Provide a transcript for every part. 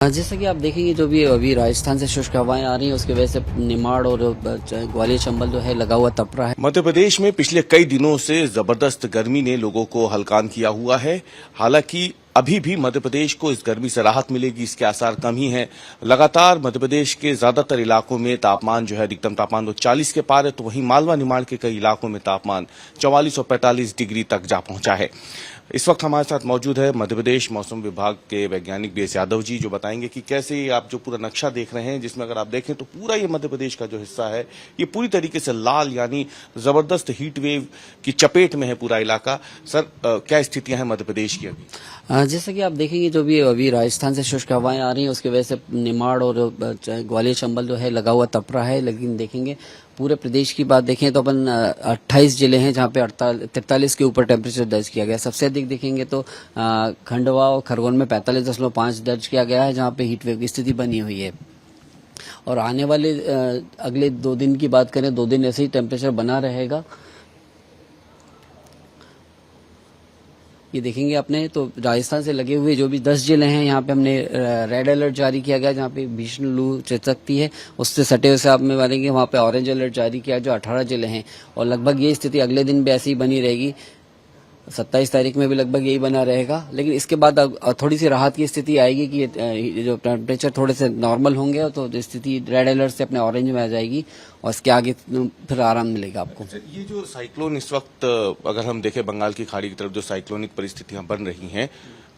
जैसा कि आप देखेंगे जो भी अभी राजस्थान से शुष्क हवाएं आ रही हैं उसकी वजह से निमाड़ और ग्वालियर चंबल जो है लगा हुआ तप रहा है। मध्य प्रदेश में पिछले कई दिनों से जबरदस्त गर्मी ने लोगों को हलकान किया हुआ है। हालांकि अभी भी मध्य प्रदेश को इस गर्मी से राहत मिलेगी इसके आसार कम ही हैं। लगातार मध्य प्रदेश के ज्यादातर इलाकों में तापमान जो है अधिकतम तापमान वो 40 के पार है, तो वहीं मालवा निमाड़ के कई इलाकों में तापमान 44 और 45 डिग्री तक जा पहुंचा है। इस वक्त हमारे साथ मौजूद है मध्य प्रदेश मौसम विभाग के वैज्ञानिक बीएस यादव जी, जो बताएंगे कि कैसे आप जो पूरा नक्शा देख रहे हैं, जिसमें अगर आप देखें तो पूरा ये मध्य प्रदेश का जो हिस्सा है ये पूरी तरीके से लाल यानी जबरदस्त हीट वेव की चपेट में है पूरा इलाका। सर, क्या स्थितियां हैं मध्य प्रदेश की अभी? जैसा कि आप देखेंगे जो भी अभी राजस्थान से शुष्क हवाएं आ रही हैं उसकी वजह से निमाड़ और ग्वालियर चंबल जो है लगा हुआ तप रहा है। लेकिन देखेंगे पूरे प्रदेश की बात देखें तो अपन 28 जिले हैं जहां पे 43 के ऊपर टेम्परेचर दर्ज किया गया। सबसे अधिक देखेंगे तो खंडवा और खरगोन में 45.5 दर्ज किया गया है, जहां पे हीट वेव की स्थिति बनी हुई है। और आने वाले अगले 2 दिन की बात करें, 2 दिन ऐसे ही टेम्परेचर बना रहेगा। ये देखेंगे अपने तो राजस्थान से लगे हुए जो भी 10 जिले हैं यहाँ पे हमने रेड अलर्ट जारी किया गया, जहाँ पे भीषण लू चल सकती है। उससे सटे हुए साहब में वालेंगे वहाँ पे ऑरेंज अलर्ट जारी किया जो 18 जिले हैं। और लगभग ये स्थिति अगले दिन भी ऐसी ही बनी रहेगी। 27 तारीख में भी लगभग यही बना रहेगा। लेकिन इसके बाद थोड़ी सी राहत की स्थिति आएगी कि जो टेम्परेचर थोड़े से नॉर्मल होंगे तो स्थिति रेड अलर्ट से अपने ऑरेंज में आ जाएगी और इसके आगे फिर आराम मिलेगा आपको। ये जो साइक्लोन इस वक्त अगर हम देखें बंगाल की खाड़ी की तरफ जो साइक्लोनिक परिस्थितियां बन रही हैं,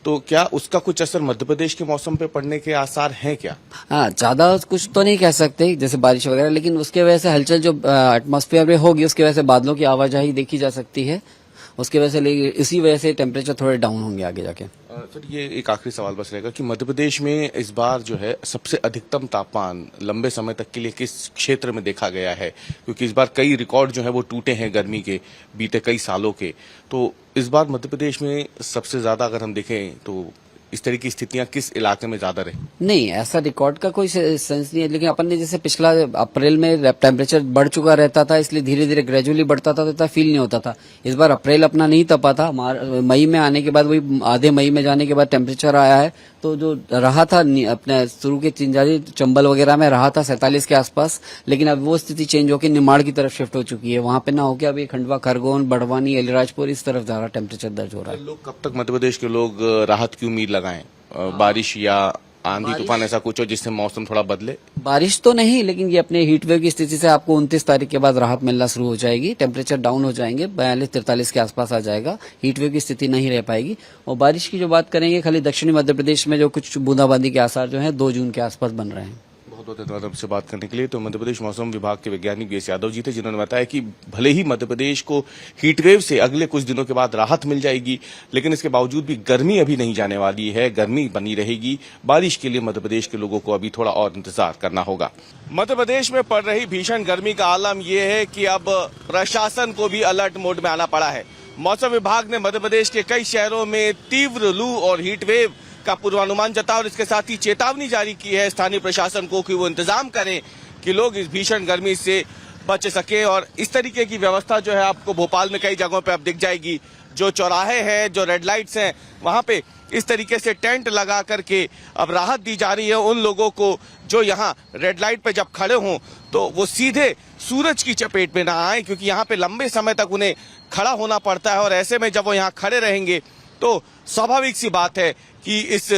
तो क्या उसका कुछ असर मध्य प्रदेश के मौसम पे पड़ने के आसार हैं क्या? हाँ, ज्यादा कुछ तो नहीं कह सकते जैसे बारिश वगैरह, लेकिन उसके वजह से हलचल जो एटमॉस्फेयर में होगी उसकी वजह से बादलों की आवाजाही देखी जा सकती है। उसकी वजह से इसी वजह से टेम्परेचर थोड़े डाउन होंगे आगे जाके। सर, ये एक आखिरी सवाल बस रहेगा कि मध्य प्रदेश में इस बार जो है सबसे अधिकतम तापमान लंबे समय तक के लिए किस क्षेत्र में देखा गया है? क्योंकि इस बार कई रिकॉर्ड जो है वो टूटे हैं गर्मी के बीते कई सालों के, तो इस बार मध्य प्रदेश में सबसे ज्यादा अगर हम देखें तो इस तरह की स्थितियां किस इलाके में ज्यादा रही? नहीं, ऐसा रिकॉर्ड का कोई सेंस नहीं है, लेकिन अपन ने जैसे पिछला अप्रैल में टेम्परेचर बढ़ चुका रहता था, इसलिए धीरे धीरे ग्रेजुअली बढ़ता था तो इतना फील नहीं होता था। इस बार अप्रैल अपना नहीं तपा था, मई में आने के बाद वही आधे मई में जाने के बाद टेम्परेचर आया है, तो जो रहा था अपने शुरू के चिंजारी चंबल वगैरह में रहा था 47 के आसपास, लेकिन अब वो स्थिति चेंज होकर निमाड़ की तरफ शिफ्ट हो चुकी है। वहां पे ना होकर अभी खंडवा, खरगोन, बड़वानी, अलीराजपुर इस तरफ ज्यादा टेम्परेचर दर्ज हो रहा है। लोग कब तक मध्य प्रदेश के लोग राहत की उम्मीद लगाएं? बारिश या आंधी तूफान ऐसा कुछ हो जिससे मौसम थोड़ा बदले? बारिश तो नहीं, लेकिन ये अपने हीट वेव की स्थिति से आपको 29 तारीख के बाद राहत मिलना शुरू हो जाएगी। टेम्परेचर डाउन हो जाएंगे, 42-43 के आसपास आ जाएगा। हीट वेव की स्थिति नहीं रह पाएगी। और बारिश की जो बात करेंगे, खाली दक्षिणी मध्य प्रदेश में जो कुछ बूंदाबांदी के आसार जो है 2 जून के आसपास बन रहे हैं। बहुत बहुत धन्यवाद आपसे बात करने के लिए। तो मध्य प्रदेश मौसम विभाग के वैज्ञानिक बीएस यादव जी थे, जिन्होंने बताया कि भले ही मध्य प्रदेश को हीटवेव से अगले कुछ दिनों के बाद राहत मिल जाएगी, लेकिन इसके बावजूद भी गर्मी अभी नहीं जाने वाली है, गर्मी बनी रहेगी। बारिश के लिए मध्य प्रदेश के लोगों को अभी थोड़ा और इंतजार करना होगा। मध्य प्रदेश में पड़ रही भीषण गर्मी का आलम यह है कि अब प्रशासन को भी अलर्ट मोड में आना पड़ा है। मौसम विभाग ने मध्य प्रदेश के कई शहरों में तीव्र लू और हीटवेव का पूर्वानुमान जताया और इसके साथ ही चेतावनी जारी की है स्थानीय प्रशासन को कि वो इंतजाम करें कि लोग इस भीषण गर्मी से बच सके। और इस तरीके की व्यवस्था जो है आपको भोपाल में कई जगहों पे अब दिख जाएगी। जो चौराहे हैं, जो रेड लाइट्स हैं, वहां पे इस तरीके से टेंट लगा करके अब राहत दी जा रही है उन लोगों को जो यहाँ रेड लाइट पे जब खड़े हों तो वो सीधे सूरज की चपेट में ना आए, क्योंकि यहाँ पे लंबे समय तक उन्हें खड़ा होना पड़ता है। और ऐसे में जब वो यहाँ खड़े रहेंगे तो स्वाभाविक सी बात है कि इस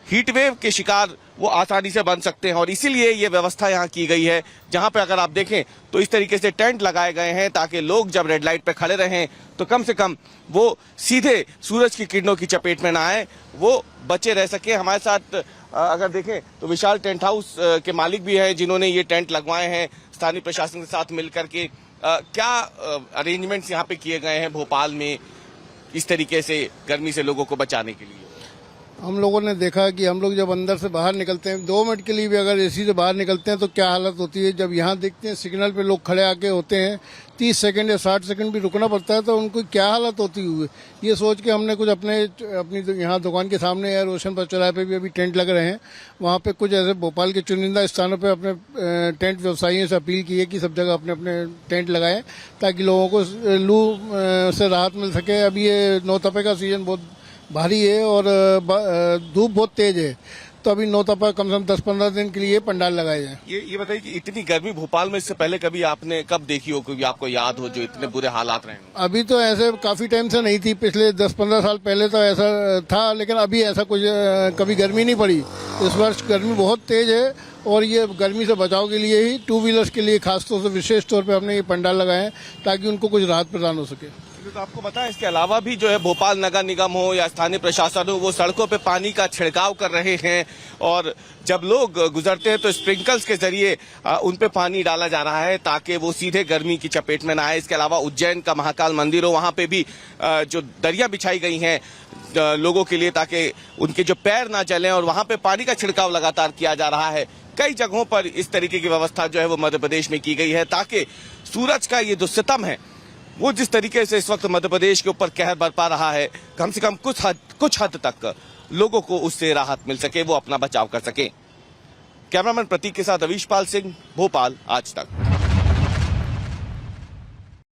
हीट वेव के शिकार वो आसानी से बन सकते हैं। और इसीलिए ये व्यवस्था यहाँ की गई है, जहाँ पे अगर आप देखें तो इस तरीके से टेंट लगाए गए हैं ताकि लोग जब रेड लाइट पे खड़े रहें तो कम से कम वो सीधे सूरज की किरणों की चपेट में ना आए, वो बचे रह सके। हमारे साथ अगर देखें तो विशाल टेंट हाउस के मालिक भी हैं, जिन्होंने ये टेंट लगवाए हैं स्थानीय प्रशासन के साथ मिलकर के। क्या अरेंजमेंट्स यहाँ पे किए गए हैं भोपाल में इस तरीके से गर्मी से लोगों को बचाने के लिए? हम लोगों ने देखा कि हम लोग जब अंदर से बाहर निकलते हैं, 2 मिनट के लिए भी अगर एसी से बाहर निकलते हैं तो क्या हालत होती है। जब यहाँ देखते हैं सिग्नल पे लोग खड़े आके होते हैं, 30 सेकंड या 60 सेकंड भी रुकना पड़ता है, तो उनको क्या हालत होती हुई। ये सोच के हमने कुछ अपनी यहाँ दुकान के सामने या रोशनपुर चौराहे पे भी अभी टेंट लग रहे हैं, वहाँ पे कुछ ऐसे भोपाल के चुनिंदा स्थानों पे अपने टेंट व्यवसायियों से अपील की है कि सब जगह अपने अपने टेंट लगाएं ताकि लोगों को लू से राहत मिल सके। अभी ये नौ तपे का सीजन बहुत भारी है और धूप बहुत तेज है, तो अभी नौतपा कम से कम 10-15 दिन के लिए पंडाल लगाए जाए। ये बताइए कि इतनी गर्मी भोपाल में इससे पहले कभी आपने कब देखी हो, कोई आपको याद हो जो इतने बुरे हालात रहे हों? अभी तो ऐसे काफी टाइम से नहीं थी, पिछले 10-15 साल पहले तो ऐसा था, लेकिन अभी ऐसा कुछ कभी गर्मी नहीं पड़ी। इस वर्ष गर्मी बहुत तेज है और ये गर्मी से बचाव के लिए ही टू व्हीलर्स के लिए खासतौर से विशेष तौर पे हमने ये पंडाल लगाए हैं ताकि उनको कुछ राहत प्रदान हो सके। तो आपको पता है इसके अलावा भी जो है भोपाल नगर निगम हो या स्थानीय प्रशासन हो वो सड़कों पे पानी का छिड़काव कर रहे हैं और जब लोग गुजरते हैं तो स्प्रिंकल्स के जरिए उन पे पानी डाला जा रहा है ताकि वो सीधे गर्मी की चपेट में ना आए। इसके अलावा उज्जैन का महाकाल मंदिर हो वहां पे भी जो दरिया बिछाई गई हैं लोगों के लिए ताकि उनके जो पैर ना जलें और वहां पे पानी का छिड़काव लगातार किया जा रहा है। कई जगहों पर इस तरीके की व्यवस्था जो है वो मध्य प्रदेश में की गई है ताकि सूरज का ये जो सितम है वो जिस तरीके से इस वक्त मध्य प्रदेश के ऊपर कहर बरपा रहा है कम से कम कुछ हद तक लोगों को उससे राहत मिल सके, वो अपना बचाव कर सके। कैमरामैन प्रतीक के साथ अवीश पाल सिंह, भोपाल आज तक।